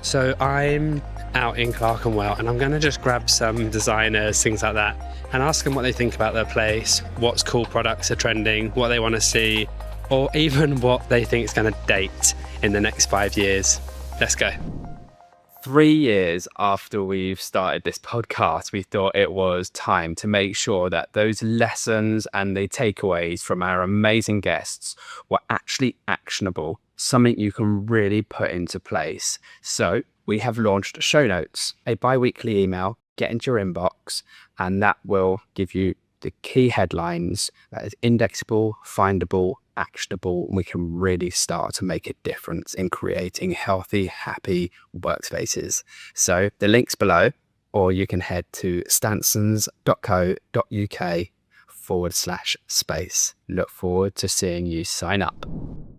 So I'm out in Clerkenwell and I'm going to just grab some designers, things like that, and ask them what they think about their place, what's cool products are trending, what they want to see, or even what they think is going to date in the next 5 years. Let's go. 3 years after we've started this podcast, we thought it was time to make sure that those lessons and the takeaways from our amazing guests were actually actionable, something you can really put into place. So we have launched Show Notes, a bi-weekly email, get into your inbox, and that will give you the key headlines that is indexable, findable, actionable, and we can really start to make a difference in creating healthy, happy workspaces. So the link's below, or you can head to stansons.co.uk/space. Look forward to seeing you sign up.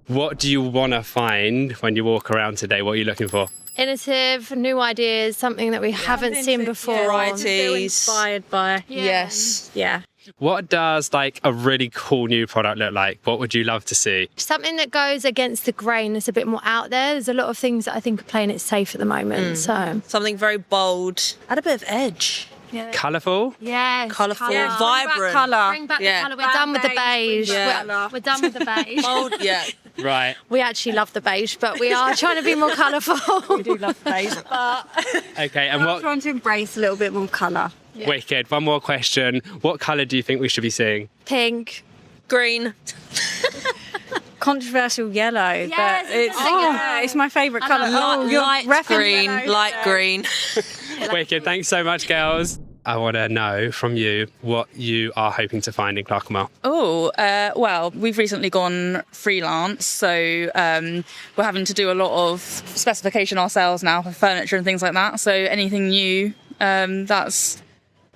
What do you want to find when you walk around today? What are you looking for? Innovative, new ideas, something that we haven't seen before. Varieties. Feel inspired by. Yes. Yeah. What does like a really cool new product look like? What would you love to see? Something that goes against the grain, that's a bit more out there. There's a lot of things that I think are playing it safe at the moment. So Something very bold. Add a bit of edge. Colourful? yes, Colourful, colour. vibrant. Bring back Yeah. the colour. We're done with the beige. Yeah. We're done with the beige. Bold, yeah. Right. We actually love the beige, but we are trying to be more colourful. We do love beige, but Okay, and I'm what? trying to embrace a little bit more colour. Wicked. One more question. What colour do you think we should be seeing? Pink. Green. Controversial yellow, but it's my favourite colour. Light green. yellow. Light green. Wicked. Thanks so much, girls. I want to know from you what you are hoping to find in Clerkenwell. Well, we've recently gone freelance, so we're having to do a lot of specification ourselves now for furniture and things like that. So anything new that's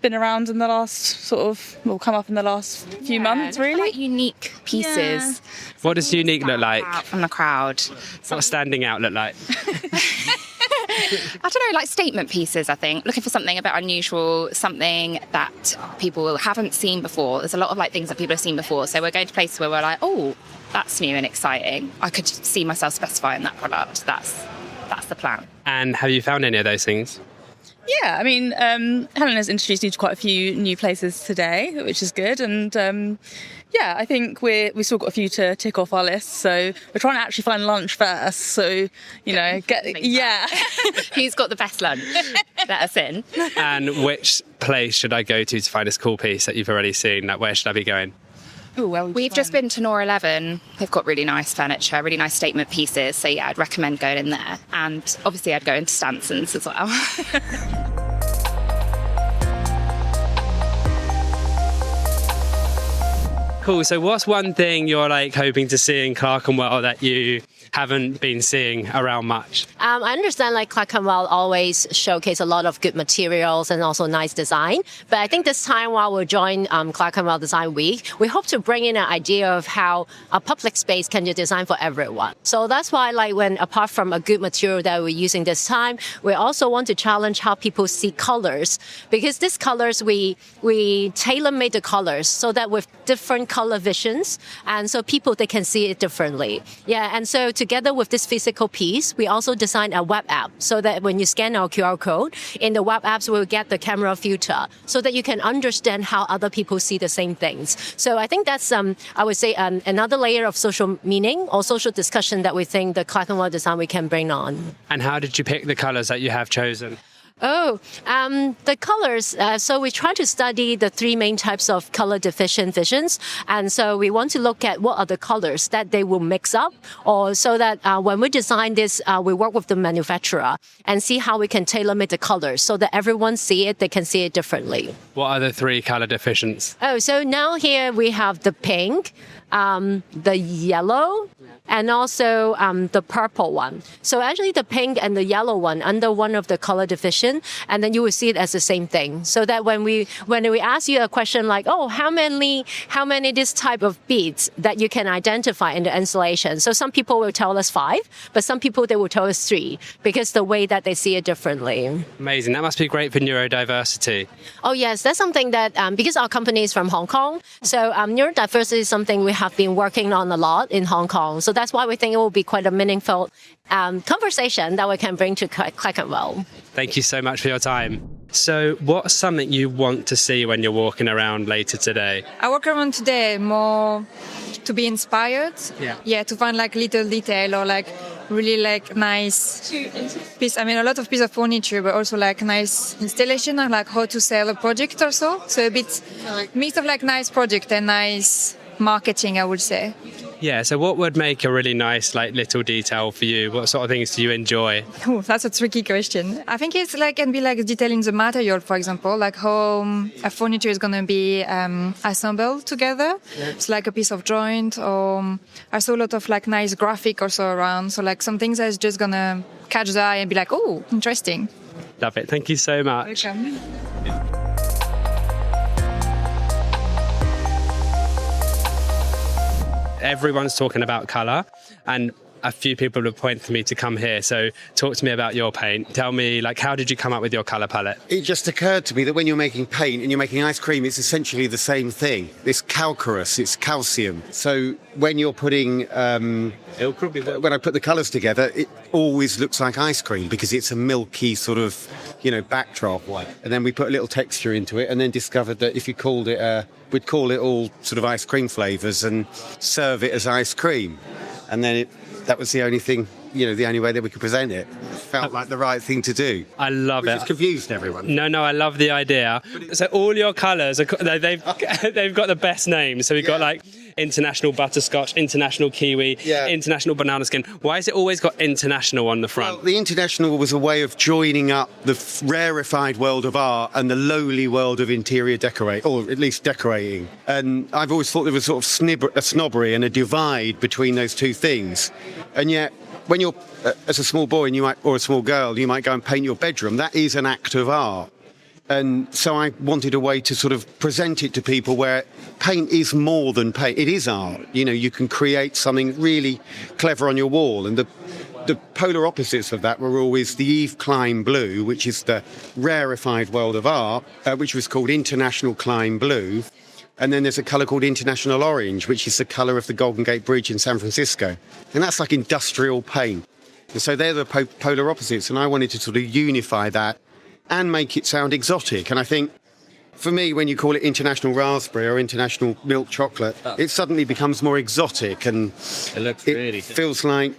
been around in the last come up in the last few months, really. Quite unique pieces. What does unique look like? Out from the crowd. What does standing out look like? I don't know, like statement pieces, I think. Looking for something a bit unusual, something that people haven't seen before. There's a lot of like things that people have seen before. So we're going to places where we're like, oh, that's new and exciting. I could see myself specifying that product. That's the plan. And have you found any of those things? Yeah, I mean, Helen has introduced you to quite a few new places today, which is good. And yeah, I think we've still got a few to tick off our list. So we're trying to actually find lunch first. So, Who's got the best lunch? Let us in. And which place should I go to find this cool piece that you've already seen? Like, where should I be going? Ooh, well, We've just been to Nor 11. They've got really nice furniture, really nice statement pieces. So yeah, I'd recommend going in there. And obviously I'd go into Stansons as well. Cool. So what's one thing you're like hoping to see in Clerkenwell that you haven't been seeing around much? I understand like Clerkenwell always showcase a lot of good materials and also nice design. But I think this time while we join Clerkenwell Design Week, we hope to bring in an idea of how a public space can be designed for everyone. So that's why like when apart from a good material that we're using this time, we also want to challenge how people see colors. Because these colors, we tailor-made the colors so that with different color visions, and so people, they can see it differently. Yeah, and so together with this physical piece, we also designed a web app so that when you scan our QR code, in the web apps, we'll get the camera filter so that you can understand how other people see the same things. So I think that's, I would say, another layer of social meaning or social discussion that we think the Clerkenwell Design we can bring on. And how did you pick the colours that you have chosen? The colors. So we try to study the three main types of color deficient visions. And so we want to look at what are the colors that they will mix up, or so that when we design this, we work with the manufacturer and see how we can tailor make the colors so that everyone see it, they can see it differently. What are the three colour deficients? So now here we have the pink, the yellow, and also the purple one. So actually the pink and the yellow one under one of the color deficient, and then you will see it as the same thing. So that when we ask you a question like, oh, how many this type of beads that you can identify in the installation? So some people will tell us 5, but some people they will tell us 3 because the way that they see it differently. Amazing. That must be great for neurodiversity. Oh yes, that's something that because our company is from Hong Kong, so neurodiversity is something we have been working on a lot in Hong Kong. So that's why we think it will be quite a meaningful conversation that we can bring to Clerkenwell. Thank you so much for your time. So what's something you want to see when you're walking around later today? I walk around today more to be inspired. Yeah, to find like little detail or like really like nice piece. I mean, a lot of piece of furniture, but also like nice installation of like how to sell a project or so. So a bit mix of like nice project and nice marketing, I would say. Yeah, so what would make a really nice like little detail for you? What sort of things do you enjoy? Oh, that's a tricky question. I think it's like can be like detail in the material, for example, like how a furniture is going to be assembled together. It's like a piece of joint, or I saw a lot of like nice graphic also around. So like some things that's just going to catch the eye and be like, oh, interesting. Love it. Thank you so much. Welcome. Everyone's talking about colour, and a few people have pointed to me to come here. So talk to me about your paint. Tell me, like, how did you come up with your colour palette? It just occurred to me that when you're making paint and you're making ice cream, it's essentially the same thing. It's calcareous, it's calcium. So when you're putting, when I put the colours together, it always looks like ice cream because it's a milky sort of, backdrop. And then we put a little texture into it and then discovered that if you called it, we'd call it all sort of ice cream flavours and serve it as ice cream. And then that was the only thing, the only way that we could present it. Felt like the right thing to do. I love it. It's confused everyone. No, I love the idea. So all your colours, they've got the best names. So we've got like international butterscotch, international kiwi, international banana skin. Why has it always got international on the front? Well, the international was a way of joining up the rarefied world of art and the lowly world of interior decorating, or at least decorating. And I've always thought there was sort of a snobbery and a divide between those two things. And yet, when you're as a small boy or a small girl, you might go and paint your bedroom. That is an act of art. And so I wanted a way to sort of present it to people where paint is more than paint. It is art. You can create something really clever on your wall. And the polar opposites of that were always the Yves Klein blue, which is the rarefied world of art, which was called International Klein Blue. And then there's a colour called International Orange, which is the colour of the Golden Gate Bridge in San Francisco. And that's like industrial paint. And so they're the polar opposites. And I wanted to sort of unify that and make it sound exotic. And I think, for me, when you call it International Raspberry or International Milk Chocolate, it suddenly becomes more exotic and it feels like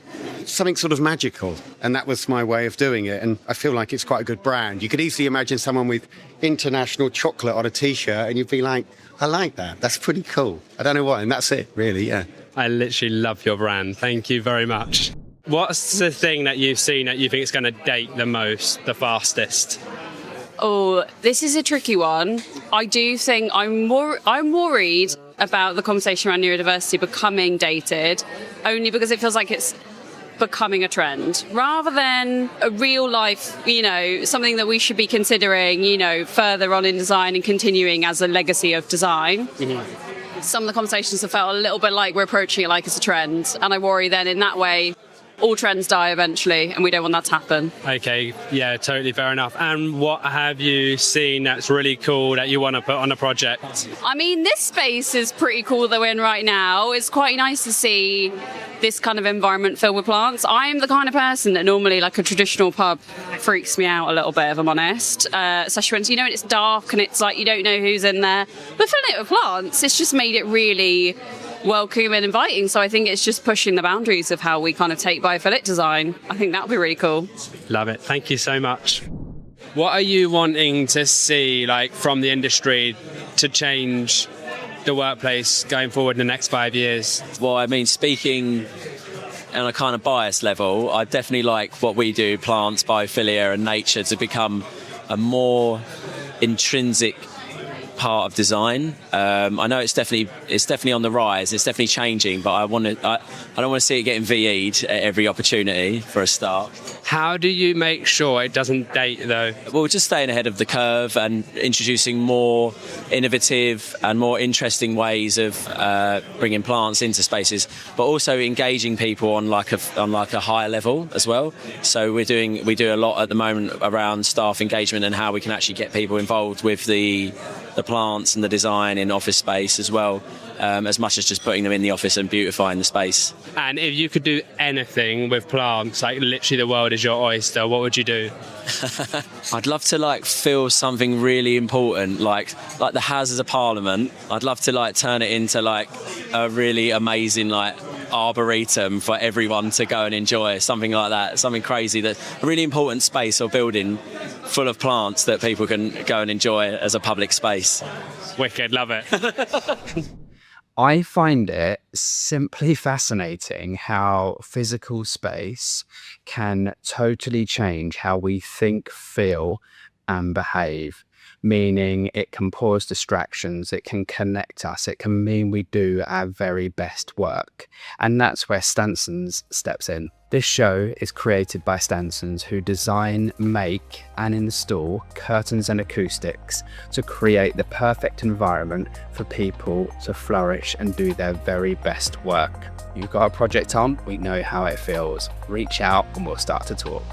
something sort of magical. And that was my way of doing it. And I feel like it's quite a good brand. You could easily imagine someone with International Chocolate on a T-shirt and you'd be like, I like that. That's pretty cool. I don't know why. And that's it, really, yeah. I literally love your brand. Thank you very much. What's the thing that you've seen that you think is going to date the most, the fastest? Oh, this is a tricky one. I do think I'm worried about the conversation around neurodiversity becoming dated, only because it feels like it's becoming a trend rather than a real life, something that we should be considering, further on in design and continuing as a legacy of design. Mm-hmm. Some of the conversations have felt a little bit like we're approaching it like it's a trend, and I worry then in that way all trends die eventually, and we don't want that to happen. Okay, yeah, totally fair enough. And what have you seen that's really cool that you want to put on a project? I mean, this space is pretty cool that we're in right now. It's quite nice to see this kind of environment filled with plants. I'm the kind of person that normally, like a traditional pub, freaks me out a little bit, if I'm honest. Especially when, it's dark and it's like you don't know who's in there. But filling it with plants, it's just made it really welcome and inviting. So I think it's just pushing the boundaries of how we kind of take biophilic design. I think that would be really cool. Love it. Thank you so much. What are you wanting to see, like, from the industry to change the workplace going forward in the next 5 years? Well, I mean, speaking on a kind of bias level, I definitely like what we do, plants, biophilia and nature, to become a more intrinsic part of design. I know it's definitely on the rise. It's definitely changing, but I don't want to see it getting VE'd at every opportunity for a start. How do you make sure it doesn't date, though? Well, we're just staying ahead of the curve and introducing more innovative and more interesting ways of bringing plants into spaces, but also engaging people on like a higher level as well. So we do a lot at the moment around staff engagement and how we can actually get people involved with the plants and the design in office space as well. as much as just putting them in the office and beautifying the space. And if you could do anything with plants, like literally the world is your oyster, what would you do? I'd love to like feel something really important, like the Houses of Parliament. I'd love to like turn it into like a really amazing like arboretum for everyone to go and enjoy, something like that, something crazy, that a really important space or building full of plants that people can go and enjoy as a public space. Wicked, love it. I find it simply fascinating how physical space can totally change how we think, feel, and behave. Meaning it can pause distractions, it can connect us, it can mean we do our very best work. And that's where Stansons steps in. This show is created by Stansons, who design, make, and install curtains and acoustics to create the perfect environment for people to flourish and do their very best work. You've got a project on, we know how it feels. Reach out and we'll start to talk.